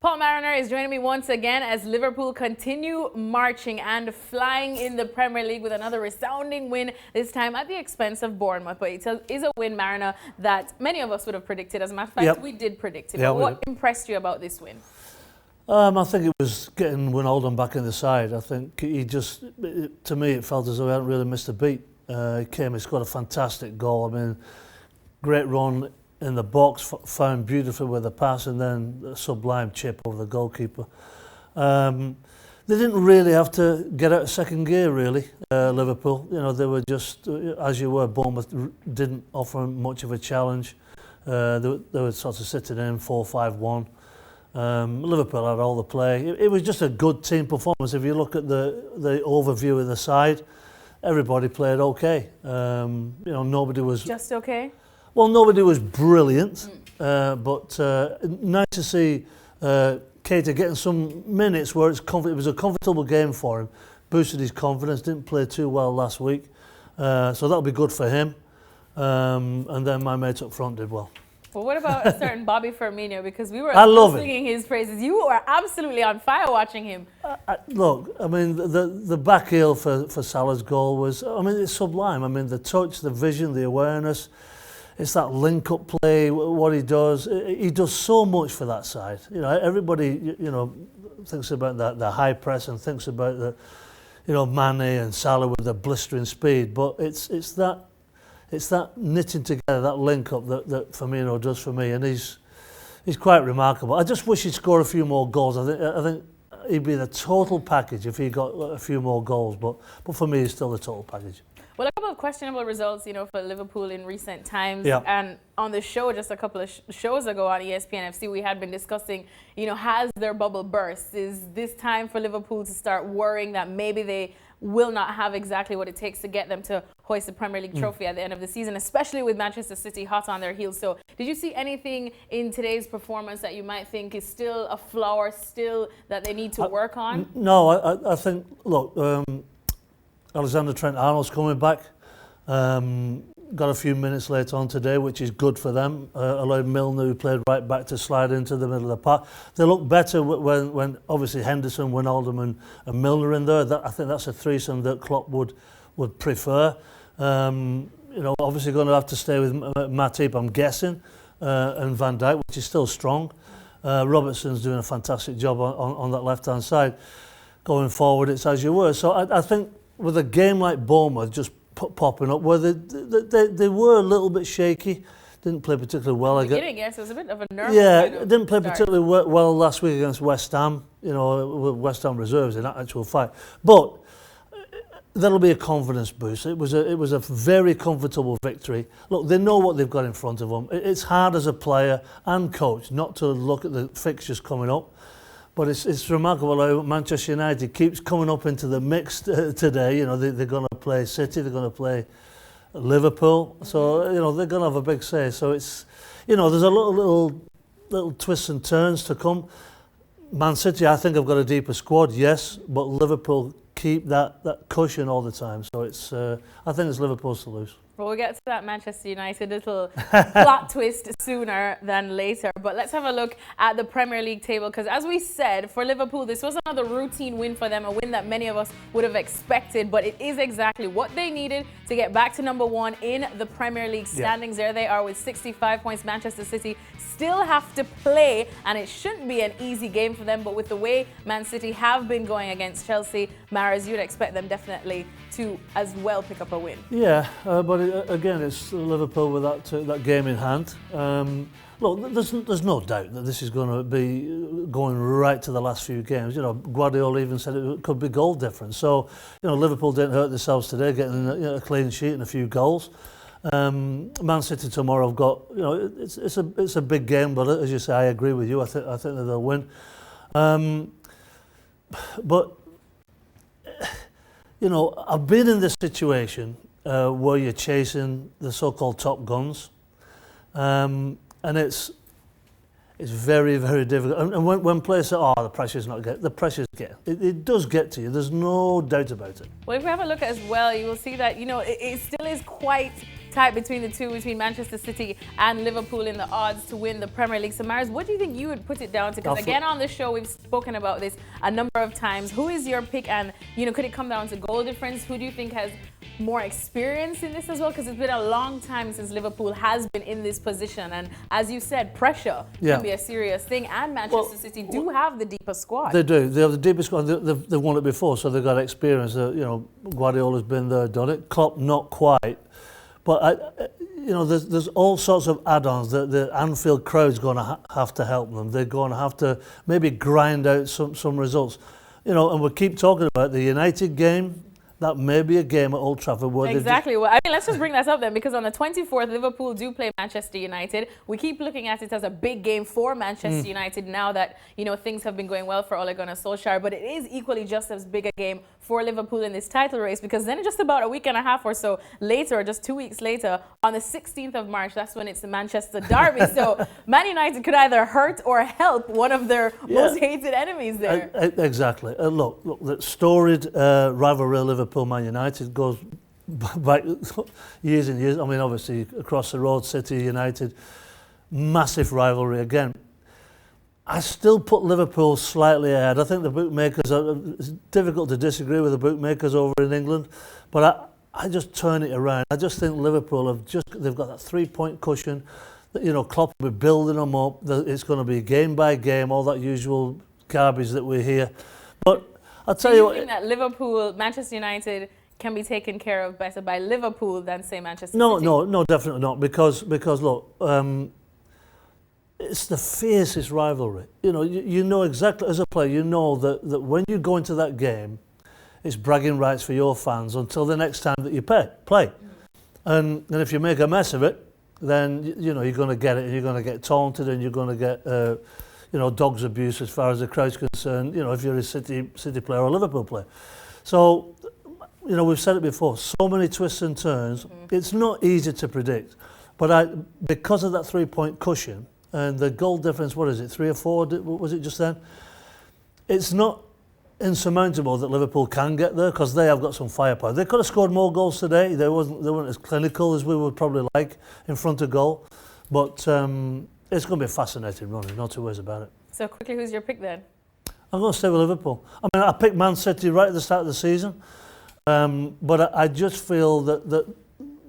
Paul Mariner is joining me once again as Liverpool continue marching and flying in the Premier League with another resounding win, this time at the expense of Bournemouth. But it is a win, Mariner, that many of us would have predicted. As a matter of fact, we did predict it. But what impressed you about this win? I think it was getting Wijnaldum back in the side. I think he just, to me, it felt as though he hadn't really missed a beat. He scored a fantastic goal. I mean, great run in the box, found beautifully with a pass, and then a sublime chip over the goalkeeper. They didn't really have to get out of second gear, really, Liverpool. You know, they were just, as you were, Bournemouth didn't offer much of a challenge. They were sort of sitting in 4-5-1. Liverpool had all the play. It was just a good team performance. If you look at the overview of the side, everybody played okay. You know, nobody was... Just okay? Well, nobody was brilliant, but nice to see Keita getting some minutes where it was a comfortable game for him. Boosted his confidence, didn't play too well last week. So that'll be good for him. And then my mate up front did well. Well, what about a certain Bobby Firmino? Because we were singing his praises. You were absolutely on fire watching him. Look, I mean, the back heel for Salah's goal was, I mean, it's sublime. I mean, the touch, the vision, the awareness. It's that link-up play, what he does. He does so much for that side. You know, everybody, you know, thinks about the high press and thinks about the, you know, Mane and Salah with the blistering speed. But it's that knitting together, that link-up that Firmino does for me, and he's quite remarkable. I just wish he'd score a few more goals. I think he'd be the total package if he got a few more goals. But for me, he's still the total package. Well, a couple of questionable results, you know, for Liverpool in recent times. Yeah. And on the show just a couple of shows ago on ESPN FC, we had been discussing, you know, has their bubble burst? Is this time for Liverpool to start worrying that maybe they will not have exactly what it takes to get them to hoist the Premier League trophy at the end of the season, especially with Manchester City hot on their heels? So did you see anything in today's performance that you might think is still a flaw or still that they need to work on? No, I think, look, Alexander Trent-Arnold's coming back. Got a few minutes later on today, which is good for them. Allowed Milner, who played right back, to slide into the middle of the park. They look better when obviously Henderson, Wijnaldum and Milner in there. I think that's a threesome that Klopp would prefer. You know, obviously going to have to stay with Matip, I'm guessing, and Van Dijk, which is still strong. Robertson's doing a fantastic job on that left-hand side. Going forward, it's as you were. So I think with a game like Bournemouth just popping up, where they were a little bit shaky, didn't play particularly well. Yes, it was a bit of a nervous. Yeah, didn't play particularly well last week against West Ham. You know, with West Ham reserves in that actual fight. But that'll be a confidence boost. It was a very comfortable victory. Look, they know what they've got in front of them. It's hard as a player and coach not to look at the fixtures coming up. But it's remarkable how Manchester United keeps coming up into the mix today. You know, they're going to play City, they're going to play Liverpool. So, you know, they're going to have a big say. So it's, you know, there's a little twists and turns to come. Man City, I think, have got a deeper squad, yes, but Liverpool keep that cushion all the time. So it's, I think it's Liverpool's to lose. Well, we'll get to that Manchester United little plot twist sooner than later. But let's have a look at the Premier League table, because as we said, for Liverpool, this was another routine win for them, a win that many of us would have expected. But it is exactly what they needed to get back to number one in the Premier League standings. There they are with 65 points. Manchester City still have to play, and it shouldn't be an easy game for them. But with the way Man City have been going against Chelsea, Maras, you'd expect them definitely to as well pick up a win. Yeah, but again, it's Liverpool with that game in hand. Look, there's no doubt that this is going to be going right to the last few games. You know, Guardiola even said it could be goal difference. So, you know, Liverpool didn't hurt themselves today, getting a clean sheet and a few goals. Man City tomorrow have got, you know, it's a big game, but as you say, I agree with you. I think that they'll win. But you know, I've been in this situation where you're chasing the so-called top guns, and it's very, very difficult. And when players say, "Oh, the pressure's not getting," the pressure's getting. It does get to you. There's no doubt about it. Well, if we have a look at as well, you will see that, you know, it still is quite tight between the two, between Manchester City and Liverpool in the odds to win the Premier League. So, Maris, what do you think you would put it down to? Because again, on the show, we've spoken about this a number of times. Who is your pick? And, you know, could it come down to goal difference? Who do you think has more experience in this as well? Because it's been a long time since Liverpool has been in this position. And as you said, pressure can be a serious thing. And Manchester City do have the deeper squad. They do. They have the deepest squad. They've won it before, so they've got experience. You know, Guardiola's been there, done it. Klopp, not quite. But, you know, there's all sorts of add-ons that the Anfield crowd's going to have to help them. They're going to have to maybe grind out some results. You know, and we keep talking about the United game. That may be a game at Old Trafford. Where exactly. Well, I mean, let's just bring that up then, because on the 24th, Liverpool do play Manchester United. We keep looking at it as a big game for Manchester United now that, you know, things have been going well for Ole Gunnar Solskjaer. But it is equally just as big a game for Liverpool in this title race, because then just about a week and a half or so later, or just 2 weeks later, on the 16th of March, that's when it's the Manchester Derby. So Man United could either hurt or help one of their most hated enemies there. Exactly. Look, the storied rivalry of Liverpool Man United goes back years and years. I mean, obviously, across the road, City, United, massive rivalry again. I still put Liverpool slightly ahead. I think the bookmakers, it's difficult to disagree with the bookmakers over in England, but I just turn it around. I just think Liverpool they've got that 3-point cushion. You know, Klopp will be building them up. It's going to be game by game, all that usual garbage that we hear. But I'll tell you what. Think that Liverpool, Manchester United can be taken care of better by Liverpool than, say, Manchester City? No, definitely not. Because look, it's the fiercest rivalry. You know, you know exactly, as a player, you know that when you go into that game, it's bragging rights for your fans until the next time that you play. And if you make a mess of it, then, you know, you're going to get it, and you're going to get taunted, and you're going to get, you know, dog's abuse as far as the crowd's concerned, you know, if you're a City player or a Liverpool player. So, you know, we've said it before, so many twists and turns. It's not easy to predict. But because of that 3-point cushion, and the goal difference, what is it, 3 or 4, was it just then? It's not insurmountable that Liverpool can get there, because they have got some firepower. They could have scored more goals today. They weren't as clinical as we would probably like in front of goal. But it's going to be a fascinating run, no two ways about it. So quickly, who's your pick then? I'm going to stay with Liverpool. I mean, I picked Man City right at the start of the season. But I just feel that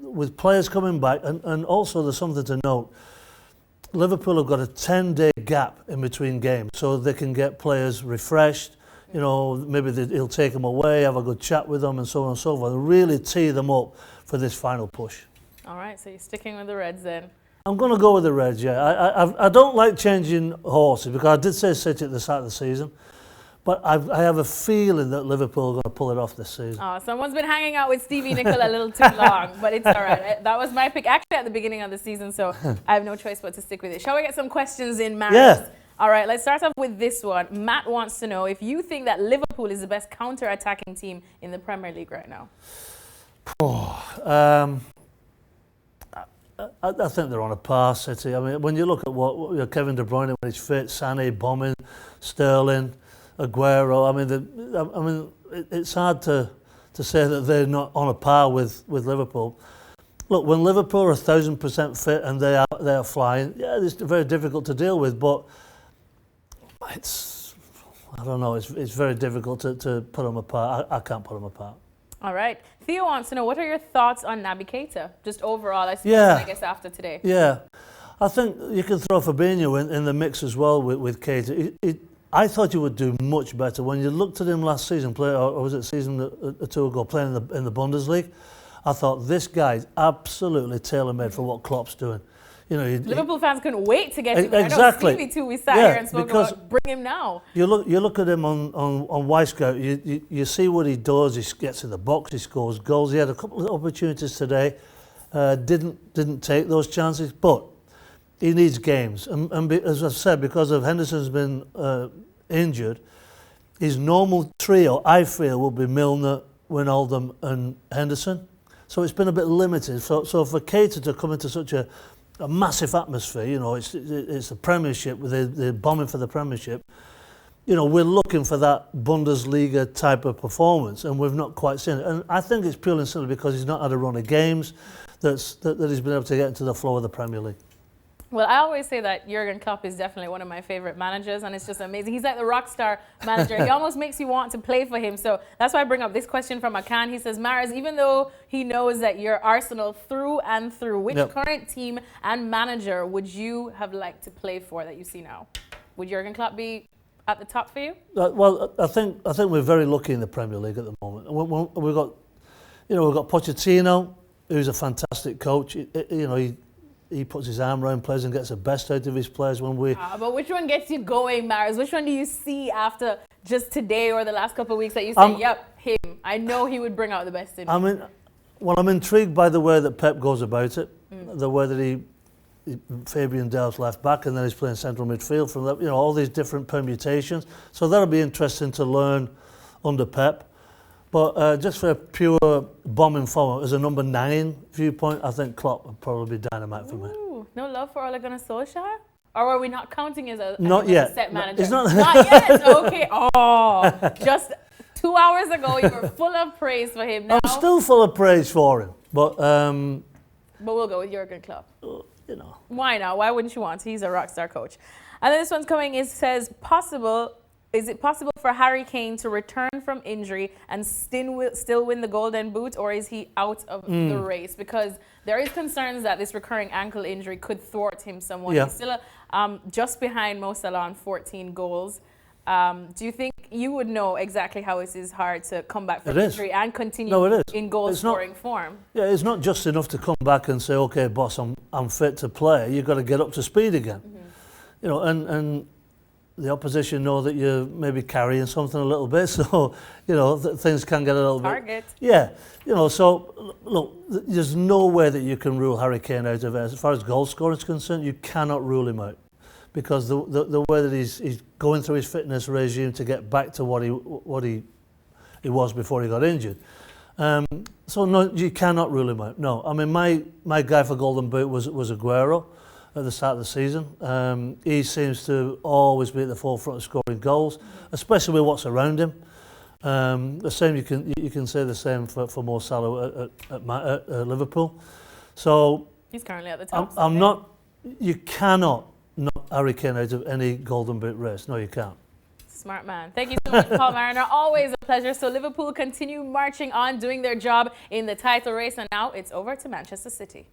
with players coming back, and also there's something to note, Liverpool have got a 10-day gap in between games, so they can get players refreshed. You know, maybe he'll take them away, have a good chat with them, and so on and so forth, and really tee them up for this final push. All right, so you're sticking with the Reds then? I'm going to go with the Reds, yeah. I don't like changing horses, because I did say City at the start of the season. But I have a feeling that Liverpool are going to pull it off this season. Oh, someone's been hanging out with Stevie Nicol a little too long, but it's all right. That was my pick actually at the beginning of the season, so I have no choice but to stick with it. Shall we get some questions in, Maris? Yeah. All right, let's start off with this one. Matt wants to know if you think that Liverpool is the best counter-attacking team in the Premier League right now. I think they're on a par, City. I mean, when you look at what Kevin De Bruyne when he's fit, Sané, bombing, Sterling, Aguero. I mean, it's hard to say that they're not on a par with Liverpool. Look, when Liverpool are 1,000% fit and they are flying, yeah, it's very difficult to deal with. But I don't know. It's very difficult to put them apart. I can't put them apart. All right. Theo wants to know, what are your thoughts on Naby Keita? Just overall, I guess after today. Yeah, I think you can throw Fabinho in the mix as well with Keita. I thought he would do much better. When you looked at him last season, or was it season or two ago, playing in the Bundesliga, I thought this guy's absolutely tailor-made for what Klopp's doing. You know, Liverpool fans couldn't wait to get him. Exactly. I know Stevie too. We sat here and spoke about bring him now. You look at him on Wyscout. You see what he does. He gets in the box. He scores goals. He had a couple of opportunities today. Didn't take those chances, but he needs games. And as I've said, because of Henderson's been injured, his normal trio, I feel, will be Milner, Wijnaldum and Henderson. So it's been a bit limited. So for Keita to come into such a massive atmosphere, you know, it's the Premiership, they're bombing for the Premiership. you know, we're looking for that Bundesliga type of performance, and we've not quite seen it. And I think it's purely and simply because he's not had a run of games that he's been able to get into the flow of the Premier League. Well, I always say that Jurgen Klopp is definitely one of my favorite managers, and it's just amazing. He's like the rock star manager. He almost makes you want to play for him. So that's why I bring up this question from Akan. He says, Maris, even though he knows that you're Arsenal through and through, which current team and manager would you have liked to play for that you see now? Would Jurgen Klopp be at the top for you? Well, I think we're very lucky in the Premier League at the moment. We've got Pochettino, who's a fantastic coach. He puts his arm around players and gets the best out of his players when we... but which one gets you going, Maris? Which one do you see after just today or the last couple of weeks that you say, yep, him. I know he would bring out the best in me. I'm intrigued by the way that Pep goes about it, the way that Fabian Delph's left back, and then he's playing central midfield from that, all these different permutations. So that'll be interesting to learn under Pep. But just for a pure bombing forward, as a number 9 viewpoint, I think Klopp would probably be dynamite for me. No love for Ole Gunnar Solskjaer? Or are we not counting as a set manager? It's not yet. Okay. Oh, just 2 hours ago you were full of praise for him. Now, I'm still full of praise for him, but we'll go with Jurgen Klopp. Why not? Why wouldn't you want to? He's a rock star coach. And then this one's coming. It says is it possible for Harry Kane to return from injury and still win the Golden Boot, or is he out of the race? Because there is concerns that this recurring ankle injury could thwart him somewhat. He's still just behind Mo Salah on 14 goals. Do you think you would know exactly how it is hard to come back from injury and continue in goal-scoring form? Yeah, it's not just enough to come back and say, okay, boss, I'm fit to play. You've got to get up to speed again. And the opposition know that you're maybe carrying something a little bit, so, things can get a little bit... Yeah, so, look, there's no way that you can rule Harry Kane out of it. As far as goal scoring is concerned, you cannot rule him out, because the way that he's going through his fitness regime to get back to what he was before he got injured. So, no, you cannot rule him out, no. I mean, my guy for Golden Boot was Aguero at the start of the season. He seems to always be at the forefront of scoring goals, especially with what's around him. The same you can say the same for Mo Salah at Liverpool. So he's currently at the top. You cannot knock Harry Kane out of any Golden Boot race. No, you can't. Smart man. Thank you so much, Paul Mariner. Always a pleasure. So Liverpool continue marching on, doing their job in the title race, and now it's over to Manchester City.